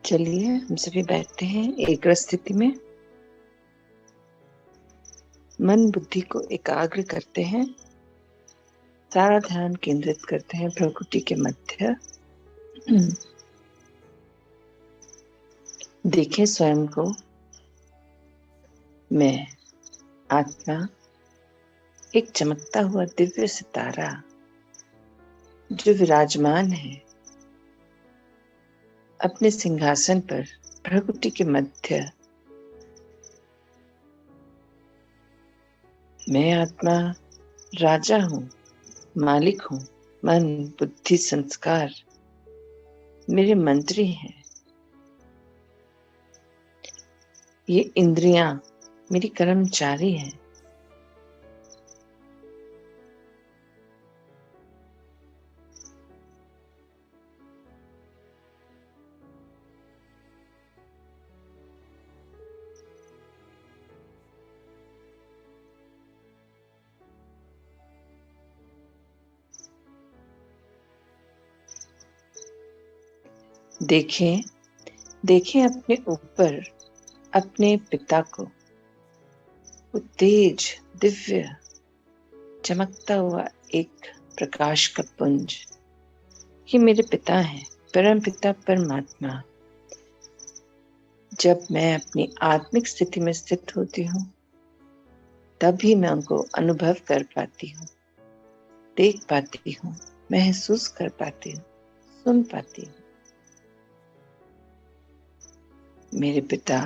चलिए हम सभी बैठते हैं एकाग्र स्थिति में। मन बुद्धि को एकाग्र करते हैं, सारा ध्यान केंद्रित करते हैं प्रकृति के मध्य। देखें स्वयं को, मैं आत्मा, एक चमकता हुआ दिव्य सितारा जो विराजमान है अपने सिंहासन पर प्रकृति के मध्य। मैं आत्मा राजा हूँ, मालिक हूँ। मन बुद्धि संस्कार मेरे मंत्री हैं। ये इंद्रियां मेरी कर्मचारी हैं। देखें अपने ऊपर अपने पिता को, वो तेज दिव्य चमकता हुआ एक प्रकाश का पुंज। ये मेरे पिता हैं, परम पिता परमात्मा। जब मैं अपनी आत्मिक स्थिति में स्थित होती हूँ तभी मैं उनको अनुभव कर पाती हूँ, देख पाती हूँ, महसूस कर पाती हूँ, सुन पाती हूँ। मेरे पिता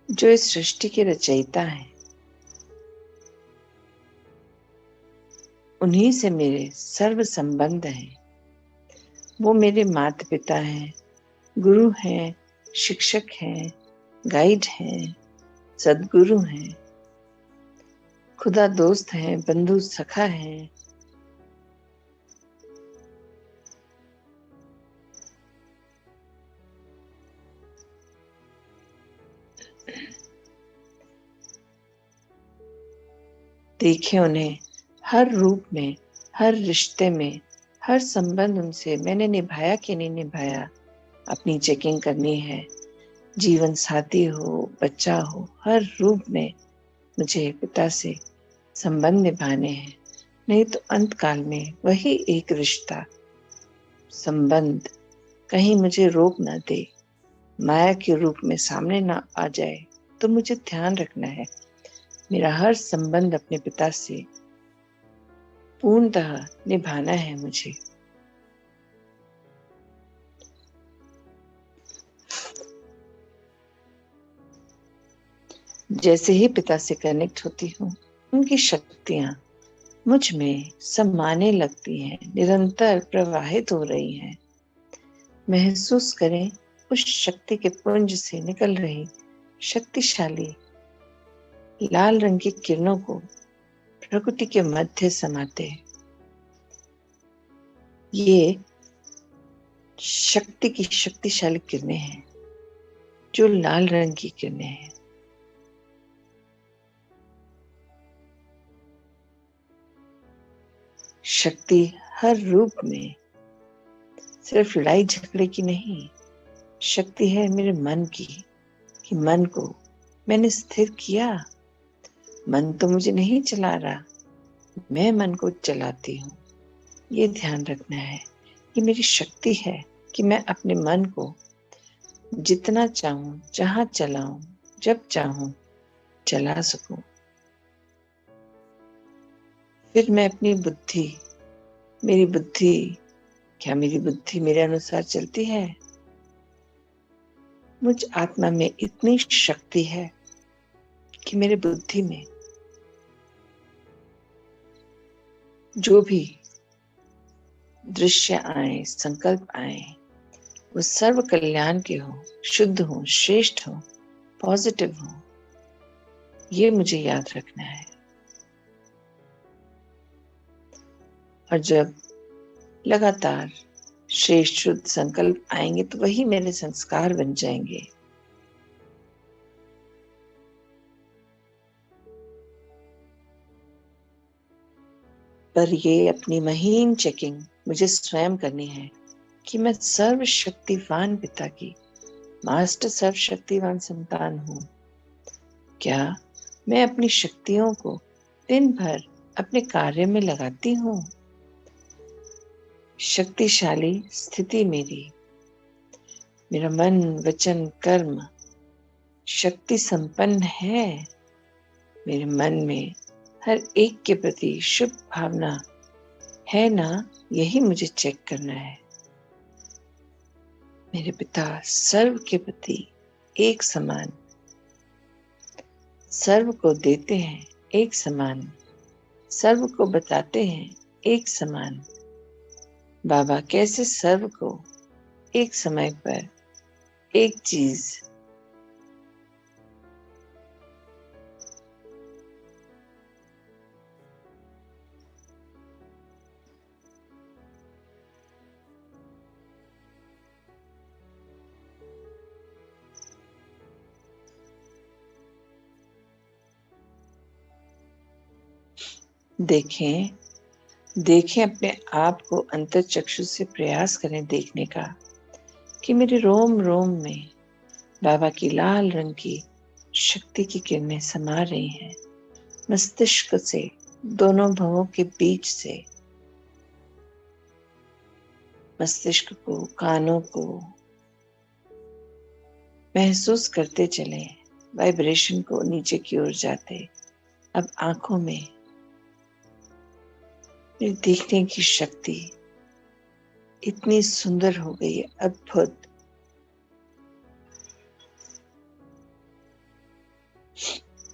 जो इस सृष्टि के रचयिता हैं, उन्हीं से मेरे सर्व संबंध हैं। वो मेरे माता पिता हैं, गुरु हैं, शिक्षक हैं, गाइड हैं, सदगुरु हैं, खुदा दोस्त हैं, बंधु सखा हैं। देखें उन्हें हर रूप में, हर रिश्ते में, हर संबंध उनसे मैंने निभाया कि नहीं निभाया, अपनी चेकिंग करनी है। जीवन साथी हो, बच्चा हो, हर रूप में मुझे पिता से संबंध निभाने हैं। नहीं तो अंत काल में वही एक रिश्ता संबंध कहीं मुझे रोक ना दे, माया के रूप में सामने ना आ जाए। तो मुझे ध्यान रखना है, मेरा हर संबंध अपने पिता से पूर्णतः निभाना है मुझे। जैसे ही पिता से कनेक्ट होती हूँ, उनकी शक्तियां मुझ में समाने लगती हैं, निरंतर प्रवाहित हो रही हैं। महसूस करें उस शक्ति के पुंज से निकल रही शक्तिशाली लाल रंग की किरणों को प्रकृति के मध्य समाते। ये शक्ति की शक्तिशाली किरणें हैं, जो लाल रंग की किरणें हैं। शक्ति हर रूप में, सिर्फ लड़ाई झगड़े की नहीं, शक्ति है मेरे मन की, कि मन को मैंने स्थिर किया। मन तो मुझे नहीं चला रहा, मैं मन को चलाती हूँ। ये ध्यान रखना है, ये मेरी शक्ति है कि मैं अपने मन को जितना चाहूं, जहां चलाऊं, जब चाहूं चला सकूं। फिर मैं अपनी बुद्धि, मेरी बुद्धि, क्या मेरी बुद्धि मेरे अनुसार चलती है? मुझ आत्मा में इतनी शक्ति है कि मेरे बुद्धि में जो भी दृश्य आए, संकल्प आए, वो सर्व कल्याण के हो, शुद्ध हो, श्रेष्ठ हो, पॉजिटिव हो। ये मुझे याद रखना है। और जब लगातार श्रेष्ठ शुद्ध संकल्प आएंगे तो वही मेरे संस्कार बन जाएंगे। पर ये अपनी महीन चेकिंग मुझे स्वयं करनी है। कि मैं सर्वशक्तिवान पिता की मास्टर सर्वशक्तिवान संतान हूँ। क्या मैं अपनी शक्तियों को दिन भर अपने कार्य में लगाती हूँ? शक्तिशाली स्थिति मेरा मन वचन कर्म शक्ति संपन्न है। मेरे मन में हर एक के प्रति शुभ भावना है ना, यही मुझे चेक करना है। मेरे पिता सर्व के प्रति एक समान, सर्व को देते हैं एक समान, सर्व को बताते हैं एक समान। बाबा कैसे सर्व को एक समय पर एक चीज देखें अपने आप को अंतर चक्षु से प्रयास करें देखने का कि मेरे रोम रोम में बाबा की लाल रंग की शक्ति की किरणें समा रही हैं। मस्तिष्क से दोनों भवों के बीच से मस्तिष्क को कानों को महसूस करते चले, वाइब्रेशन को नीचे की ओर जाते। अब आंखों में मेरी देखने की शक्ति इतनी सुंदर हो गई है, अद्भुत।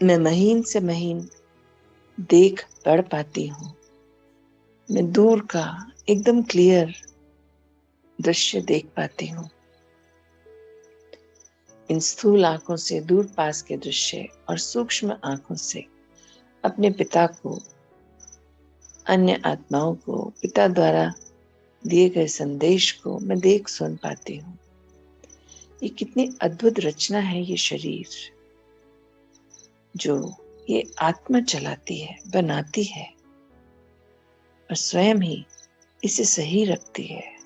मैं महीन से महीन देख पढ़ पाती हूँ। मैं दूर का एकदम क्लियर दृश्य देख पाती हूँ। इन स्थूल आंखों से दूर पास के दृश्य और सूक्ष्म आंखों से अपने पिता को, अन्य आत्माओं को, पिता द्वारा दिए गए संदेश को मैं देख सुन पाती हूँ। ये कितनी अद्भुत रचना है, ये शरीर जो ये आत्मा चलाती है, बनाती है और स्वयं ही इसे सही रखती है।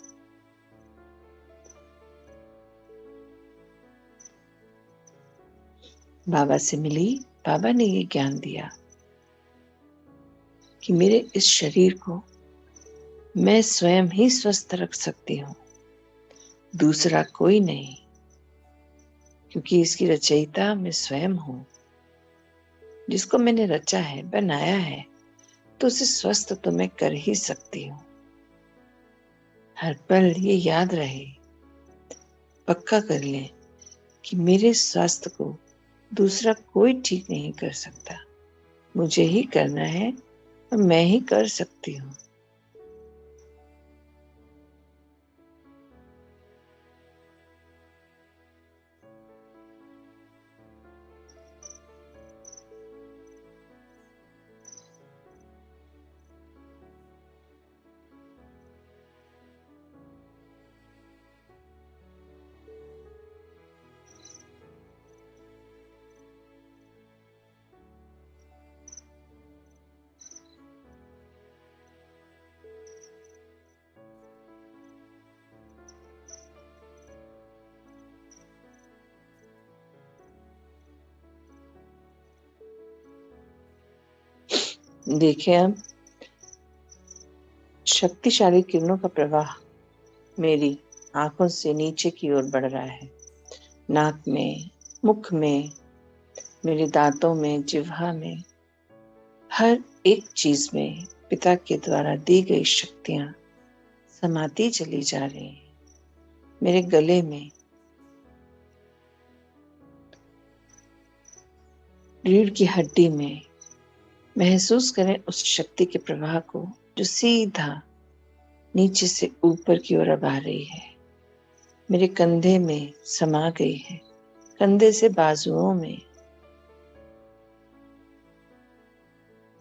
बाबा से मिली, बाबा ने ये ज्ञान दिया कि मेरे इस शरीर को मैं स्वयं ही स्वस्थ रख सकती हूँ, दूसरा कोई नहीं, क्योंकि इसकी रचयिता मैं स्वयं हूँ। जिसको मैंने रचा है, बनाया है, तो उसे स्वस्थ तो मैं कर ही सकती हूँ। हर पल ये याद रहे, पक्का कर लें कि मेरे स्वास्थ्य को दूसरा कोई ठीक नहीं कर सकता, मुझे ही करना है और मैं ही कर सकती हूँ। देखिए, अब शक्तिशाली किरणों का प्रवाह मेरी आंखों से नीचे की ओर बढ़ रहा है। नाक में, मुख में, मेरे दांतों में, जिह्वा में, हर एक चीज में पिता के द्वारा दी गई शक्तियां समाती चली जा रही हैं। मेरे गले में, रीढ़ की हड्डी में महसूस करें उस शक्ति के प्रवाह को जो सीधा नीचे से ऊपर की ओर अब आ रही है। मेरे कंधे में समा गई है, कंधे से बाजुओं में,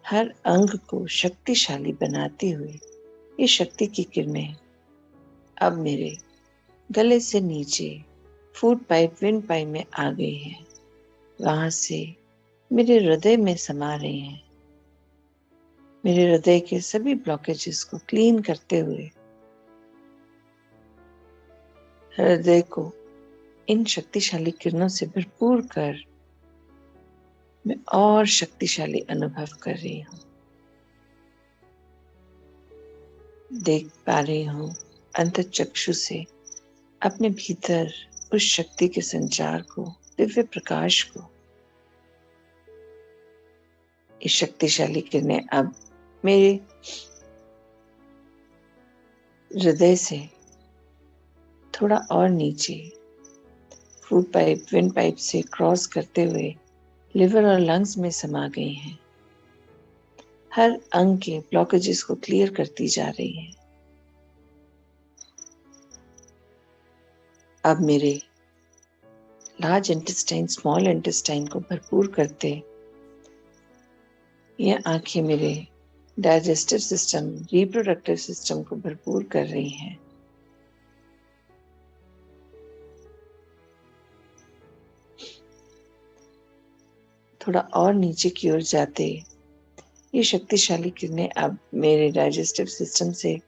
हर अंग को शक्तिशाली बनाती हुई ये शक्ति की किरणें अब मेरे गले से नीचे फूड पाइप, विंड पाइप में आ गई है। वहां से मेरे हृदय में समा रही हैं, मेरे हृदय के सभी ब्लॉकेजेस को क्लीन करते हुए हृदय को इन शक्तिशाली किरणों से भरपूर कर मैं और शक्तिशाली अनुभव कर रही हूँ। देख पा रही हूँ अंतःचक्षु से अपने भीतर उस शक्ति के संचार को, दिव्य प्रकाश को। इस शक्तिशाली किरणें अब मेरे हृदय से थोड़ा और नीचे फूड पाइप, विंड पाइप से क्रॉस करते हुए लिवर और लंग्स में समा गई हैं। हर अंग के ब्लॉकेजेस को क्लियर करती जा रही है। अब मेरे लार्ज इंटेस्टाइन, स्मॉल इंटेस्टाइन को भरपूर करते ये आंखें मेरे डाइजेस्टिव सिस्टम, रिप्रोडक्टिव सिस्टम को भरपूर कर रही हैं। थोड़ा और नीचे की ओर जाते ये शक्तिशाली किरणें अब मेरे डाइजेस्टिव सिस्टम से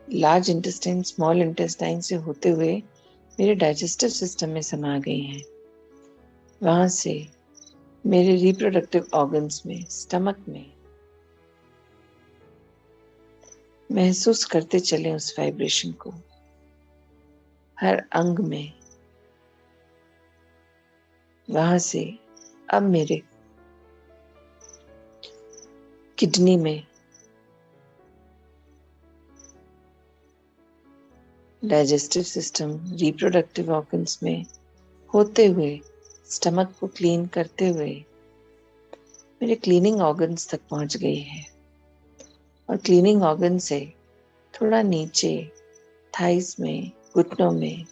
लार्ज इंटेस्टाइन, स्मॉल इंटेस्टाइन से होते हुए मेरे डाइजेस्टिव सिस्टम में समा गई हैं। वहां से मेरे रिप्रोडक्टिव ऑर्गन्स में, स्टमक में महसूस करते चले उस वाइब्रेशन को। हर अंग में वहां से अब मेरे किडनी में, डाइजेस्टिव सिस्टम, रिप्रोडक्टिव ऑर्गन्स में होते हुए, स्टमक को क्लीन करते हुए मेरे क्लीनिंग ऑर्गन्स तक पहुंच गई है। और क्लीनिंग ऑर्गन से थोड़ा नीचे थाइस में, घुटनों में,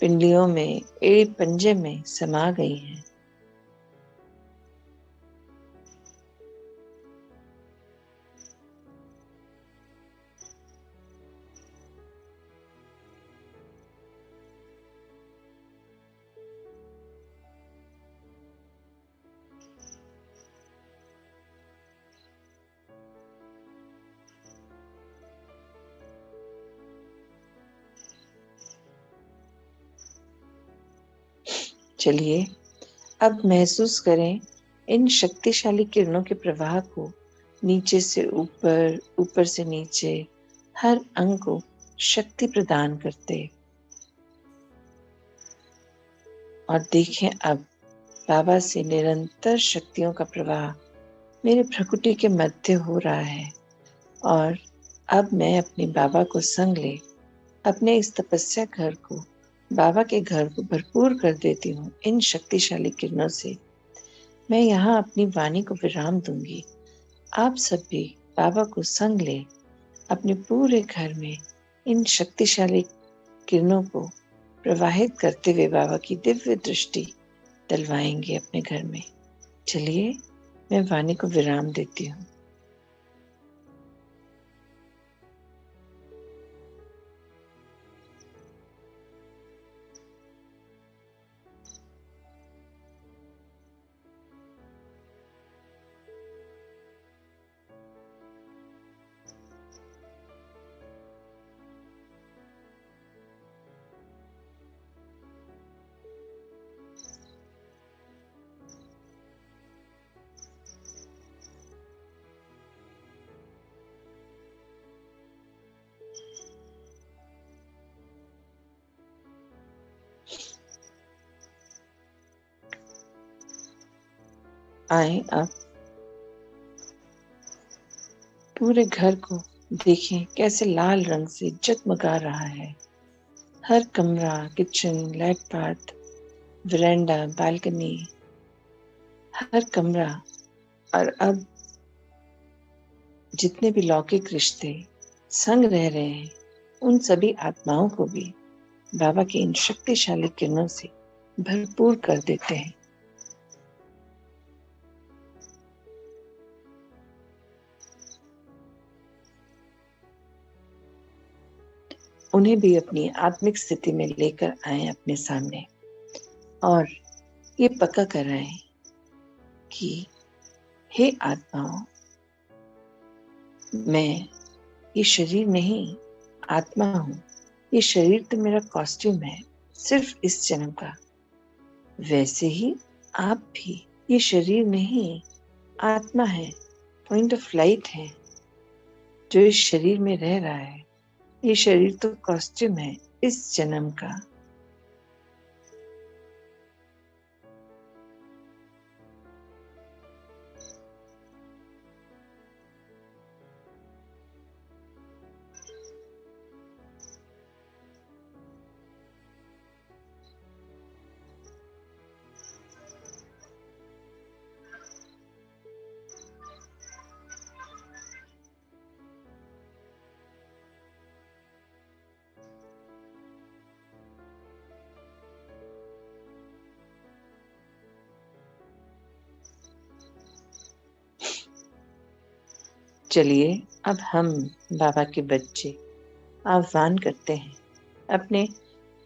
पिंडलियों में, एड़ी पंजे में समा गई हैं। चलिए अब महसूस करें इन शक्तिशाली किरणों के प्रवाह को, नीचे से ऊपर, ऊपर से नीचे, हर अंग को शक्ति प्रदान करते। और देखें अब बाबा से निरंतर शक्तियों का प्रवाह मेरे भ्रुकुटी के मध्य हो रहा है। और अब मैं अपने बाबा को संग ले अपने इस तपस्या घर को, बाबा के घर को भरपूर कर देती हूँ इन शक्तिशाली किरणों से। मैं यहाँ अपनी वाणी को विराम दूंगी। आप सब भी बाबा को संग ले अपने पूरे घर में इन शक्तिशाली किरणों को प्रवाहित करते हुए बाबा की दिव्य दृष्टि डलवाएंगे अपने घर में। चलिए मैं वाणी को विराम देती हूँ। आए अब पूरे घर को देखें कैसे लाल रंग से जगमगा रहा है। हर कमरा, किचन, लैट पाथ, वरांडा, बालकनी, हर कमरा। और अब जितने भी लौकिक रिश्ते संग रह रहे हैं उन सभी आत्माओं को भी बाबा की इन शक्तिशाली किरणों से भरपूर कर देते हैं। उन्हें भी अपनी आत्मिक स्थिति में लेकर आए अपने सामने और ये पक्का कराएं कि हे आत्माओं, मैं ये शरीर नहीं, आत्मा हूँ। ये शरीर तो मेरा कॉस्ट्यूम है, सिर्फ इस जन्म का। वैसे ही आप भी ये शरीर नहीं, आत्मा है, पॉइंट ऑफ लाइट है जो इस शरीर में रह रहा है। ये शरीर तो कॉस्ट्यूम है इस जन्म का। चलिए अब हम बाबा के बच्चे आह्वान करते हैं अपने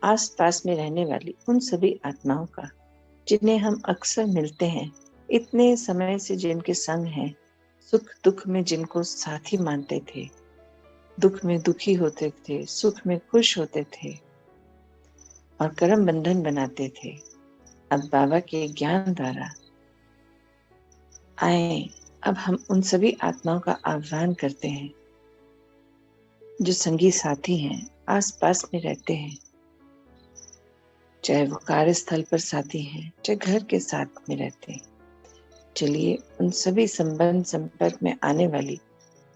आसपास में रहने वाली उन सभी आत्माओं का जिन्हें हम अक्सर मिलते हैं, इतने समय से जिनके संग हैं, सुख दुख में जिनको साथी मानते थे, दुख में दुखी होते थे, सुख में खुश होते थे और कर्म बंधन बनाते थे। अब बाबा के ज्ञान द्वारा आए, अब हम उन सभी आत्माओं का आह्वान करते हैं जो संगी साथी हैं, आसपास में रहते हैं, चाहे वो कार्यस्थल पर साथी हैं, चाहे घर के साथ में रहते हैं। चलिए उन सभी संबंध संपर्क में आने वाली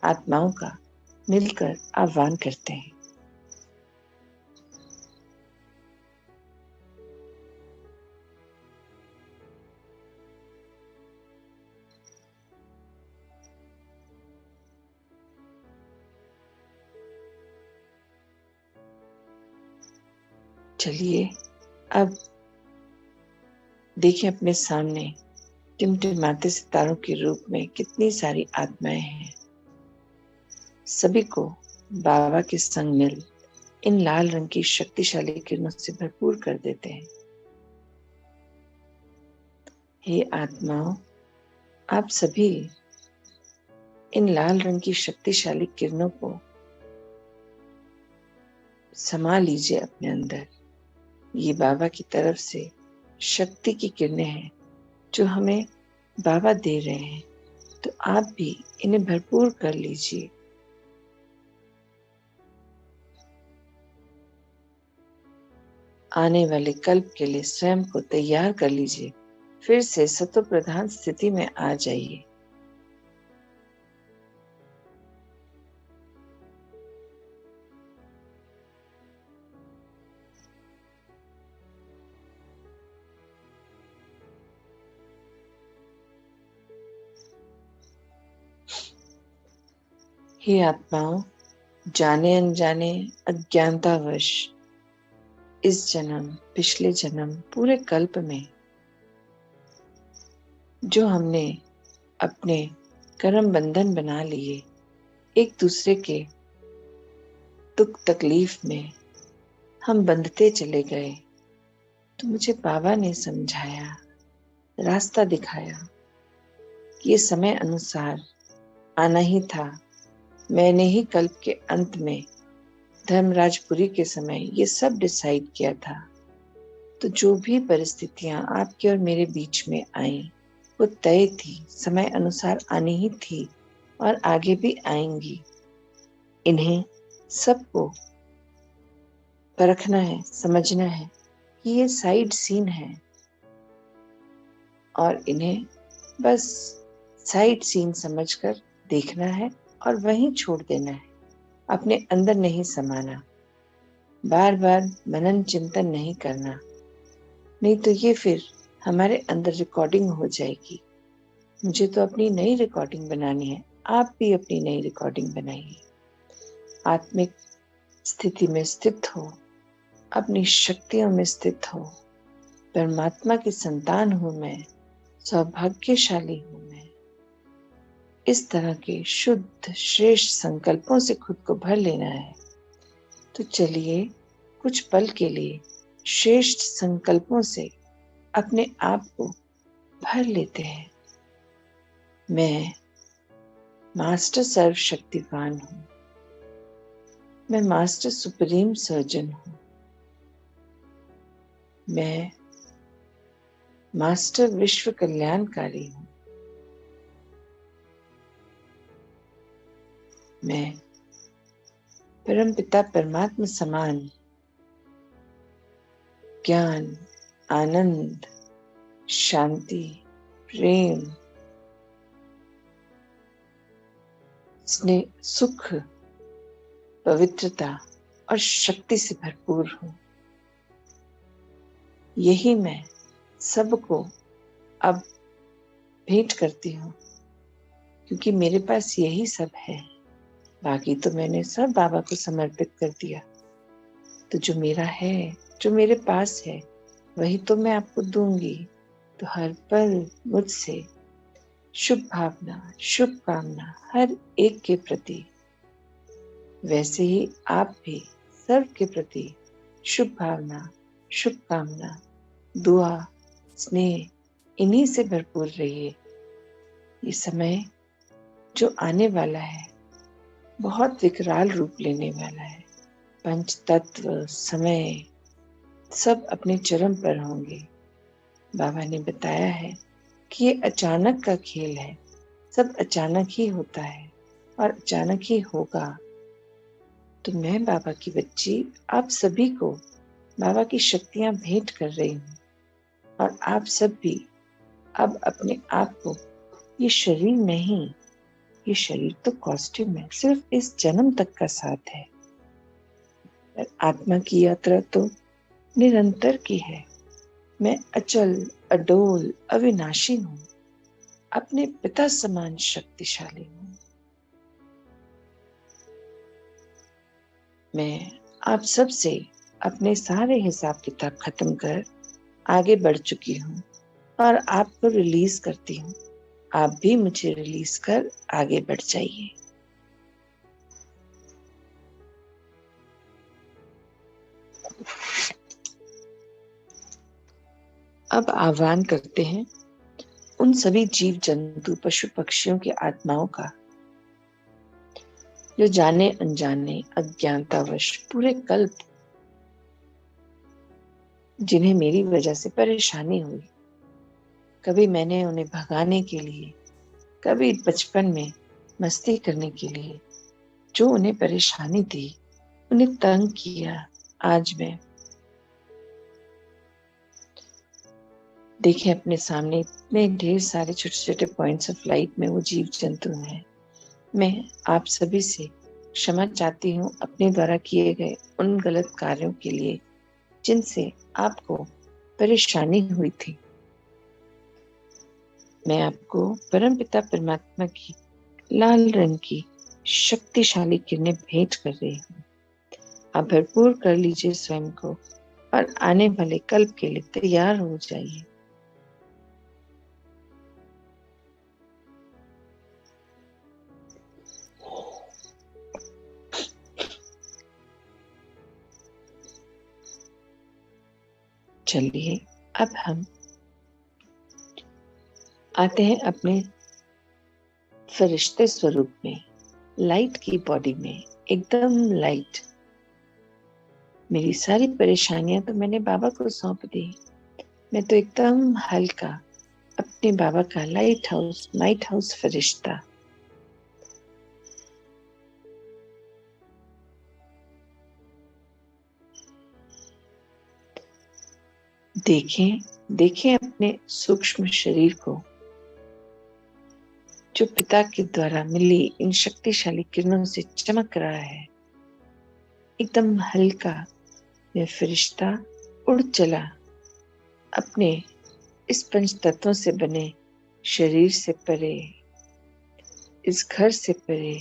आत्माओं का मिलकर आह्वान करते हैं। चलिए अब देखिए अपने सामने टिमटिमाते सितारों के रूप में कितनी सारी आत्माएं हैं। सभी को बाबा के संग मिल इन लाल रंग की शक्तिशाली किरणों से भरपूर कर देते हैं। हे आत्माओं, आप सभी इन लाल रंग की शक्तिशाली किरणों को समा लीजिए अपने अंदर। ये बाबा की तरफ से शक्ति की किरणें हैं जो हमें बाबा दे रहे हैं, तो आप भी इन्हें भरपूर कर लीजिए। आने वाले कल्प के लिए स्वयं को तैयार कर लीजिए। फिर से सत्व प्रधान स्थिति में आ जाइए। हे आत्माओं, जाने अनजाने अज्ञानतावश इस जन्म, पिछले जन्म, पूरे कल्प में जो हमने अपने कर्म बंधन बना लिए, एक दूसरे के दुख तकलीफ में हम बंधते चले गए, तो मुझे बाबा ने समझाया, रास्ता दिखाया कि ये समय अनुसार आना ही था। मैंने ही कल्प के अंत में धर्मराजपुरी के समय ये सब डिसाइड किया था। तो जो भी परिस्थितियां आपके और मेरे बीच में आई वो तय थी, समय अनुसार आनी ही थी और आगे भी आएंगी। इन्हें सबको परखना है, समझना है कि ये साइड सीन है और इन्हें बस साइड सीन समझकर देखना है और वहीं छोड़ देना है, अपने अंदर नहीं समाना, बार बार मनन चिंतन नहीं करना, नहीं तो ये फिर हमारे अंदर रिकॉर्डिंग हो जाएगी। मुझे तो अपनी नई रिकॉर्डिंग बनानी है, आप भी अपनी नई रिकॉर्डिंग बनाइए। आत्मिक स्थिति में स्थित हो, अपनी शक्तियों में स्थित हो। परमात्मा की संतान हूं मैं, सौभाग्यशाली हूं मैं। इस तरह के शुद्ध श्रेष्ठ संकल्पों से खुद को भर लेना है। तो चलिए कुछ पल के लिए श्रेष्ठ संकल्पों से अपने आप को भर लेते हैं। मैं मास्टर सर्वशक्तिवान हूं। मैं मास्टर सुप्रीम सर्जन हूँ। मैं मास्टर विश्व कल्याणकारी हूँ। मैं परम पिता परमात्मा समान ज्ञान, आनंद, शांति, प्रेम, स्नेह, सुख, पवित्रता और शक्ति से भरपूर हूँ। यही मैं सबको अब भेंट करती हूँ, क्योंकि मेरे पास यही सब है। बाकी तो मैंने सब बाबा को समर्पित कर दिया। तो जो मेरा है, जो मेरे पास है, वही तो मैं आपको दूंगी। तो हर पल मुझसे शुभ भावना, शुभकामना हर एक के प्रति। वैसे ही आप भी सर्व के प्रति शुभ भावना, शुभकामना, दुआ, स्नेह इन्हीं से भरपूर रहिए। ये समय जो आने वाला है बहुत विकराल रूप लेने वाला है। पंच तत्व, समय सब अपने चरम पर होंगे। बाबा ने बताया है कि ये अचानक का खेल है। सब अचानक ही होता है और अचानक ही होगा। तो मैं बाबा की बच्ची आप सभी को बाबा की शक्तियां भेंट कर रही हूँ। और आप सब भी अब अपने आप को, ये शरीर नहीं, ये शरीर तो कॉस्ट्यूम है, सिर्फ इस जन्म तक का साथ है। पर आत्मा की यात्रा तो निरंतर की है। मैं अचल, अडोल, अविनाशी हूँ। अपने पिता समान शक्तिशाली हूँ। मैं आप सब से अपने सारे हिसाब किताब खत्म कर आगे बढ़ चुकी हूँ और आपको रिलीज करती हूँ। आप भी मुझे रिलीज कर आगे बढ़ जाइए। अब आह्वान करते हैं उन सभी जीव जंतु, पशु पक्षियों की आत्माओं का, जो जाने अनजाने अज्ञानतावश पूरे कल्प जिन्हें मेरी वजह से परेशानी हुई। कभी मैंने उन्हें भगाने के लिए, कभी बचपन में मस्ती करने के लिए जो उन्हें परेशानी दी, उन्हें तंग किया। आज मैं देखें अपने सामने इतने ढेर सारे छोटे छोटे पॉइंट्स ऑफ लाइट में वो जीव जंतु हैं। मैं आप सभी से क्षमा चाहती हूँ अपने द्वारा किए गए उन गलत कार्यों के लिए जिनसे आपको परेशानी हुई थी। मैं आपको परमपिता परमात्मा की लाल रंग की शक्तिशाली किरणें भेंट कर रही हूँ। आप भरपूर कर लीजिए स्वयं को और आने वाले कल्प के लिए तैयार हो जाइए। चलिए अब हम आते हैं अपने फरिश्ते स्वरूप में, लाइट की बॉडी में, एकदम लाइट। मेरी सारी परेशानियां तो मैंने बाबा को सौंप दी। मैं तो एकदम हल्का, अपने बाबा का लाइट हाउस फरिश्ता। देखें देखें अपने सूक्ष्म शरीर को, जो पिता के द्वारा मिली इन शक्तिशाली किरणों से चमक रहा है। एकदम हल्का यह फरिश्ता उड़ चला अपने इस पंच तत्वों से बने शरीर से परे, इस घर से परे,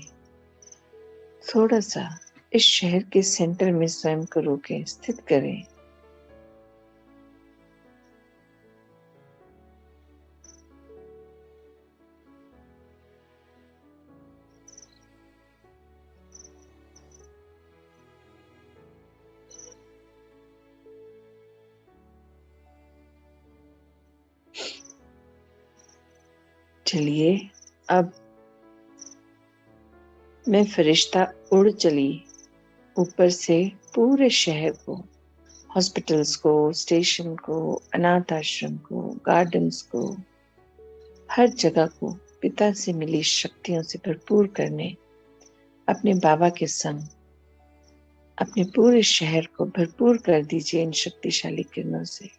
थोड़ा सा इस शहर के सेंटर में स्वयं को रोकें, स्थित करें। चलिए अब मैं फरिश्ता उड़ चली ऊपर से पूरे शहर को, हॉस्पिटल्स को, स्टेशन को, अनाथ आश्रम को, गार्डन्स को, हर जगह को पिता से मिली शक्तियों से भरपूर करने अपने बाबा के संग अपने पूरे शहर को भरपूर कर दीजिए इन शक्तिशाली किरणों से।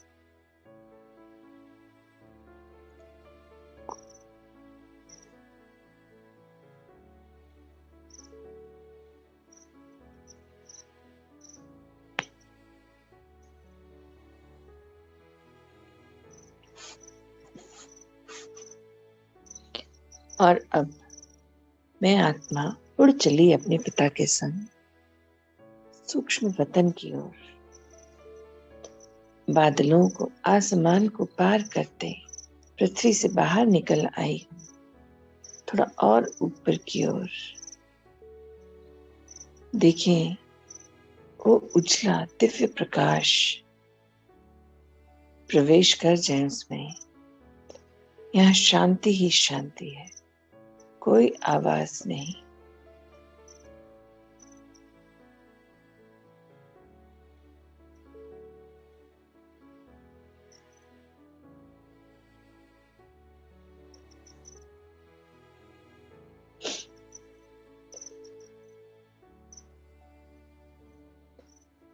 और अब मैं आत्मा उड़ चली अपने पिता के संग सूक्ष्म वतन की ओर। बादलों को, आसमान को पार करते पृथ्वी से बाहर निकल आई हूं, थोड़ा और ऊपर की ओर। देखें वो उजला दिव्य प्रकाश प्रवेश कर जाए उसमें। यहाँ शांति ही शांति है, कोई आवाज नहीं।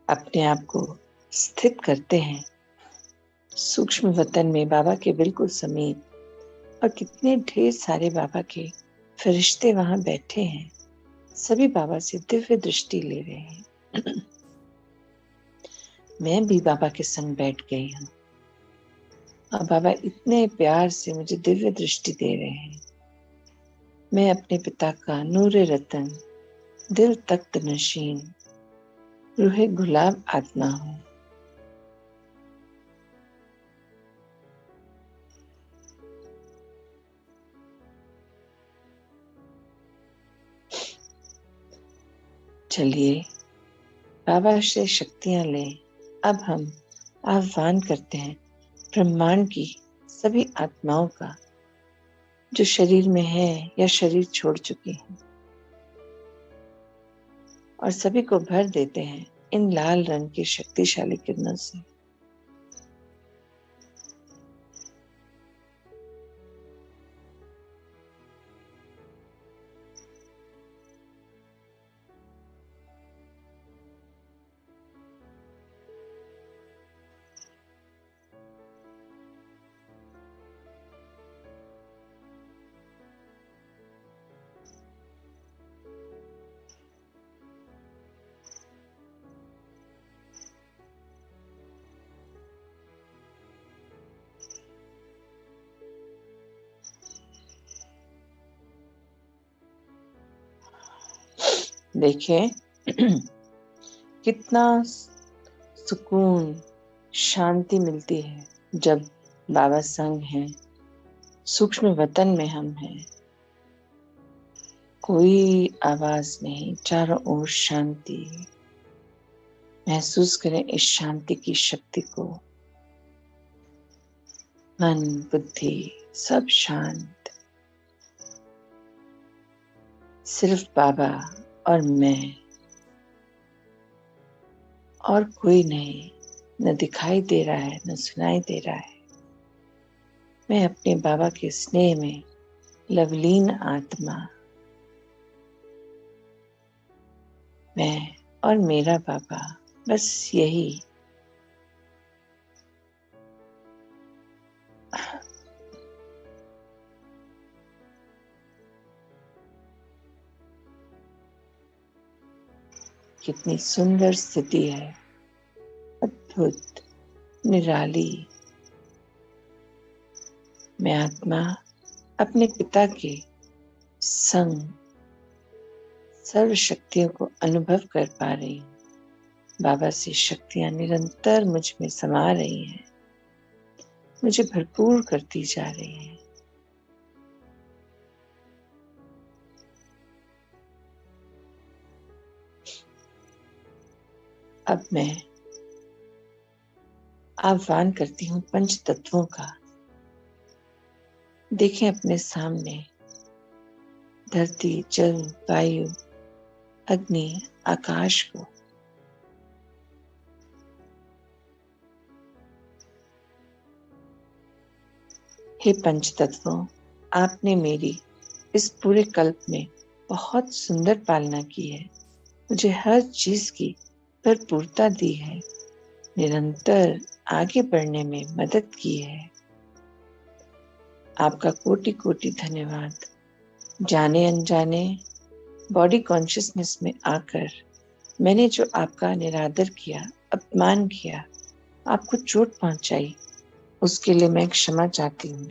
अपने आप को स्थित करते हैं सूक्ष्म वतन में बाबा के बिल्कुल समीप, और कितने ढेर सारे बाबा के फरिश्ते वहां बैठे हैं। सभी बाबा से दिव्य दृष्टि ले रहे हैं। मैं भी बाबा के संग बैठ गई हूँ और बाबा इतने प्यार से मुझे दिव्य दृष्टि दे रहे हैं। मैं अपने पिता का नूरे रतन, दिल तख्त नशीन, रूहे गुलाब आत्मा हूँ। चलिए बाबा से शक्तियां लें। अब हम आह्वान करते हैं ब्रह्मांड की सभी आत्माओं का जो शरीर में है या शरीर छोड़ चुकी हैं, और सभी को भर देते हैं इन लाल रंग की शक्तिशाली किरणों से। देखें कितना सुकून, शांति मिलती है जब बाबा संग हैं, सूक्ष्म वतन में हम हैं। कोई आवाज नहीं, चारों ओर शांति। महसूस करें इस शांति की शक्ति को। मन, बुद्धि सब शांत। सिर्फ बाबा और मैं, और कोई नहीं। न दिखाई दे रहा है, न सुनाई दे रहा है। मैं अपने बाबा के स्नेह में लवलीन आत्मा, मैं और मेरा बाबा, बस यही। कितनी सुंदर स्थिति है, अद्भुत, निराली। मैं आत्मा अपने पिता के संग सर्व शक्तियों को अनुभव कर पा रही हूँ। बाबा से शक्तियां निरंतर मुझ में समा रही हैं, मुझे भरपूर करती जा रही हैं। अब मैं आह्वान करती हूँ पंच तत्वों का। देखें अपने सामने धरती, जल, वायु, अग्नि, आकाश को। हे पंच तत्वों, आपने मेरी इस पूरे कल्प में बहुत सुंदर पालना की है। मुझे हर चीज की भरपूरता दी है, निरंतर आगे बढ़ने में मदद की है। आपका कोटि कोटि धन्यवाद। जाने अनजाने बॉडी कॉन्शियसनेस में आकर मैंने जो आपका निरादर किया, अपमान किया, आपको चोट पहुंचाई, उसके लिए मैं क्षमा चाहती हूँ।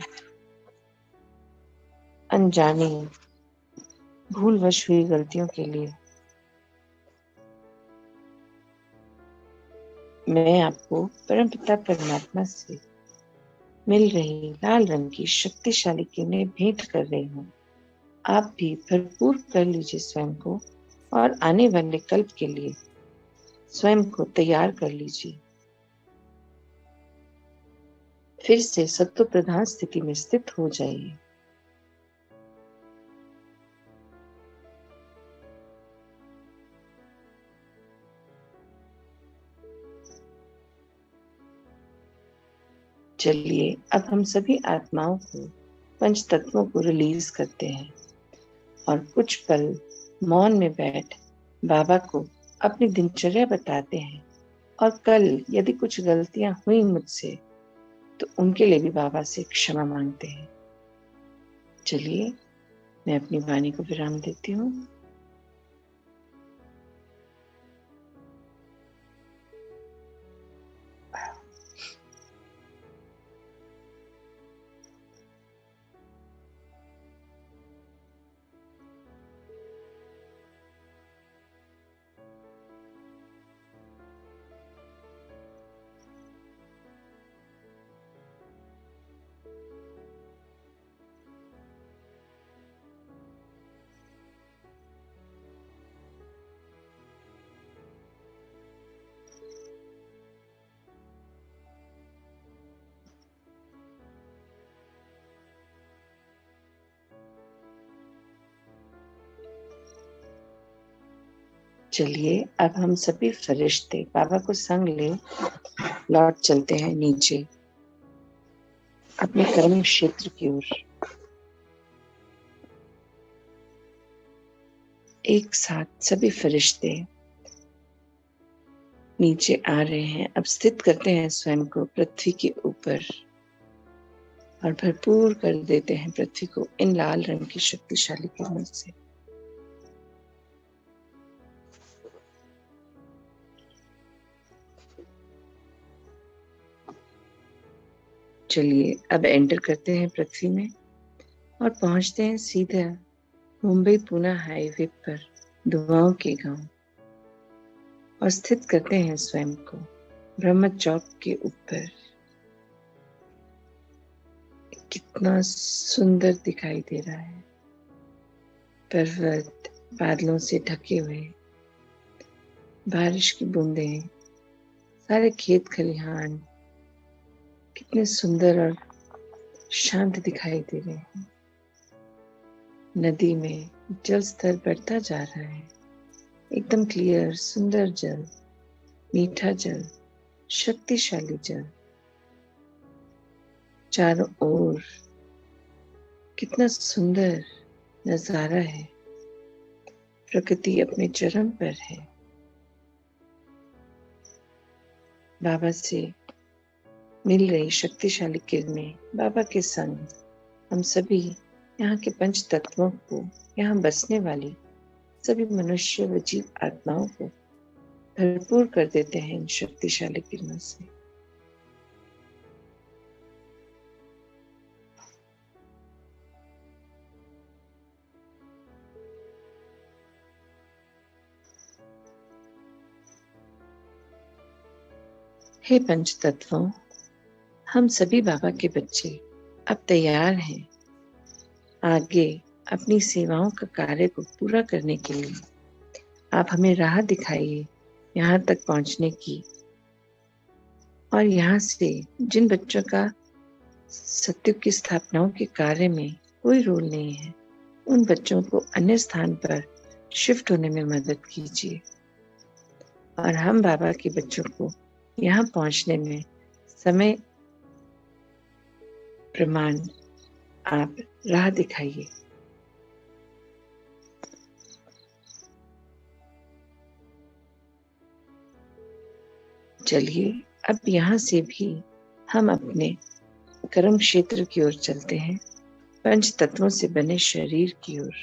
अनजानी भूलवश हुई गलतियों के लिए मैं आपको परमपिता परमात्मा से मिल रही लाल रंग की शक्तिशाली किरणें भेंट कर रही हूँ। आप भी भरपूर कर लीजिए स्वयं को और आने वाले कल्प के लिए स्वयं को तैयार कर लीजिए। फिर से सत्व प्रधान स्थिति में स्थित हो जाइए। चलिए अब हम सभी आत्माओं को, पंच तत्वों को रिलीज करते हैं और कुछ पल मौन में बैठ बाबा को अपनी दिनचर्या बताते हैं और कल यदि कुछ गलतियां हुई मुझसे तो उनके लिए भी बाबा से क्षमा मांगते हैं। चलिए मैं अपनी वाणी को विराम देती हूँ। चलिए अब हम सभी फरिश्ते बाबा को संग ले लौट चलते हैं नीचे अपने कर्म क्षेत्र की ओर। एक साथ सभी फरिश्ते नीचे आ रहे हैं। अब स्थित करते हैं स्वयं को पृथ्वी के ऊपर और भरपूर कर देते हैं पृथ्वी को इन लाल रंग की शक्तिशाली किरणों से। चलिए अब एंटर करते हैं पृथ्वी में और पहुंचते हैं सीधा मुंबई पुणे हाईवे पर दुआओं के गांव और स्थित करते हैं स्वयं को ब्रह्म चौक के ऊपर। कितना सुंदर दिखाई दे रहा है, पर्वत बादलों से ढके हुए, बारिश की बूंदें, सारे खेत खलिहान कितने सुंदर और शांत दिखाई दे रहे हैं। नदी में जल स्तर बढ़ता जा रहा है, एकदम क्लियर सुंदर जल, मीठा जल, शक्तिशाली जल। चारों ओर कितना सुंदर नजारा है, प्रकृति अपने चरम पर है। बाबा से मिल रही शक्तिशाली किरणें, बाबा के संग हम सभी यहाँ के पंच तत्वों को, यहाँ बसने वाली सभी मनुष्य व जीव आत्माओं को भरपूर कर देते हैं इन शक्तिशाली किरणों से। हे पंच तत्वों, हम सभी बाबा के बच्चे अब तैयार हैं आगे अपनी सेवाओं का कार्य को पूरा करने के लिए। आप हमें राह दिखाइए यहाँ तक पहुँचने की, और यहाँ से जिन बच्चों का सत्युग की स्थापनाओं के कार्य में कोई रोल नहीं है, उन बच्चों को अन्य स्थान पर शिफ्ट होने में मदद कीजिए और हम बाबा के बच्चों को यहाँ पहुँचने में समय प्रमाण आप राह दिखाइए। चलिए अब यहाँ से भी हम अपने कर्म क्षेत्र की ओर चलते हैं, पंच तत्वों से बने शरीर की ओर।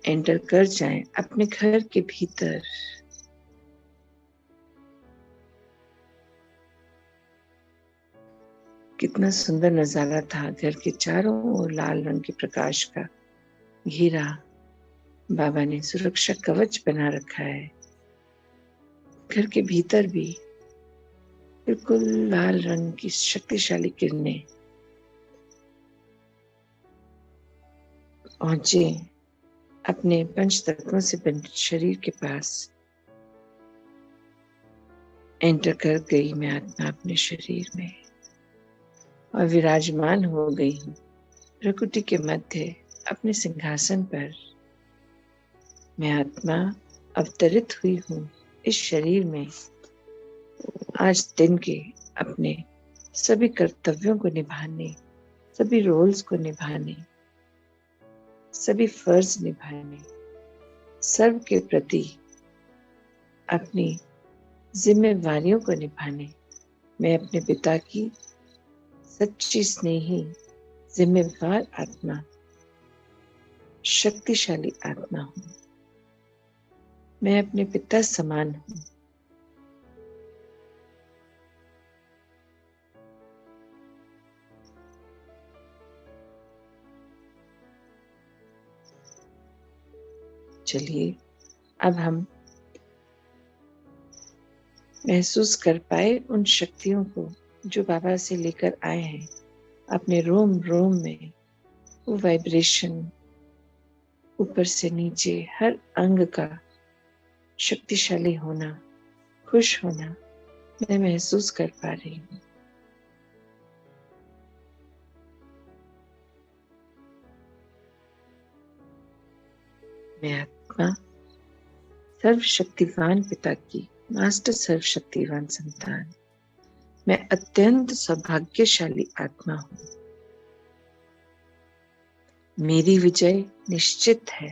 एंटर कर जाएं अपने घर के भीतर। कितना सुंदर नजारा था, घर के चारों ओर लाल रंग के प्रकाश का घेरा बाबा ने सुरक्षा कवच बना रखा है। घर के भीतर भी बिल्कुल लाल रंग की शक्तिशाली किरणें पहुंचे अपने पंच तत्वों से बने शरीर के पास। एंटर कर गई मैं आत्मा अपने शरीर में और विराजमान हो गई हूँ प्रकृति के मध्य अपने सिंहासन पर। मैं आत्मा अवतरित हुई हूँ इस शरीर में आज दिन के अपने सभी कर्तव्यों को निभाने, सभी रोल्स को निभाने, सभी फर्ज निभाने, सर्व के प्रति अपनी जिम्मेवारियों को निभाने मैं अपने पिता की सच्ची स्नेही जिम्मेवार आत्मा, शक्तिशाली आत्मा हूँ। मैं अपने पिता समान हूँ। चलिए अब हम महसूस कर पाए उन शक्तियों को जो बाबा से लेकर आए हैं अपने रोम रोम में। वो वाइब्रेशन ऊपर से नीचे हर अंग का शक्तिशाली होना, खुश होना मैं महसूस कर पा रही हूँ। मैं आत्मा सर्वशक्तिवान पिता की मास्टर सर्वशक्तिवान संतान, मैं अत्यंत सौभाग्यशाली आत्मा हूँ। मेरी विजय निश्चित है।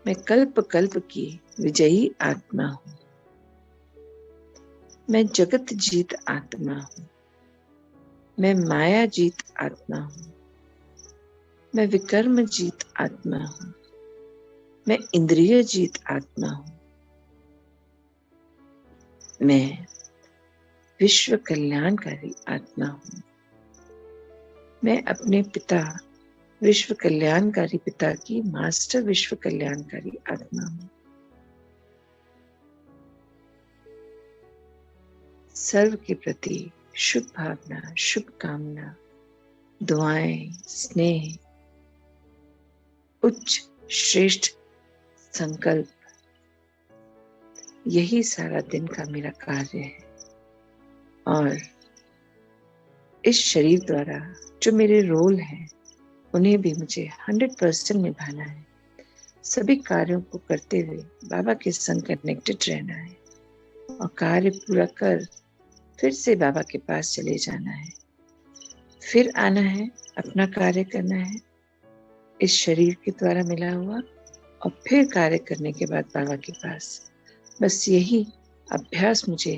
मैं कल्प कल्प की विजयी आत्मा हूँ। मैं जगत जीत आत्मा हूँ। मैं माया जीत आत्मा हूँ। मैं विकर्म जीत आत्मा हूँ। मैं इंद्रिय जीत आत्मा हूँ। मैं विश्व कल्याणकारी आत्मा हूँ। मैं अपने पिता विश्व कल्याणकारी पिता की मास्टर विश्व कल्याणकारी आत्मा हूँ। सर्व के प्रति शुभ भावना, शुभकामना, दुआएं, स्नेह, उच्च श्रेष्ठ संकल्प, यही सारा दिन का मेरा कार्य है। और इस शरीर द्वारा जो मेरे रोल हैं उन्हें भी मुझे 100% निभाना है। सभी कार्यों को करते हुए बाबा के संग कनेक्टेड रहना है और कार्य पूरा कर फिर से बाबा के पास चले जाना है, फिर आना है, अपना कार्य करना है इस शरीर के द्वारा मिला हुआ, और फिर कार्य करने के बाद बाबा के पास। बस यही अभ्यास मुझे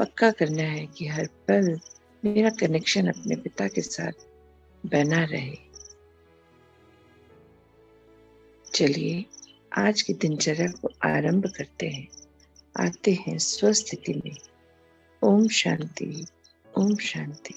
पक्का करना है कि हर पल मेरा कनेक्शन अपने पिता के साथ बना रहे। चलिए आज की दिनचर्या को आरंभ करते हैं। आते हैं स्वस्थिति में। ओम शांति, ओम शांति।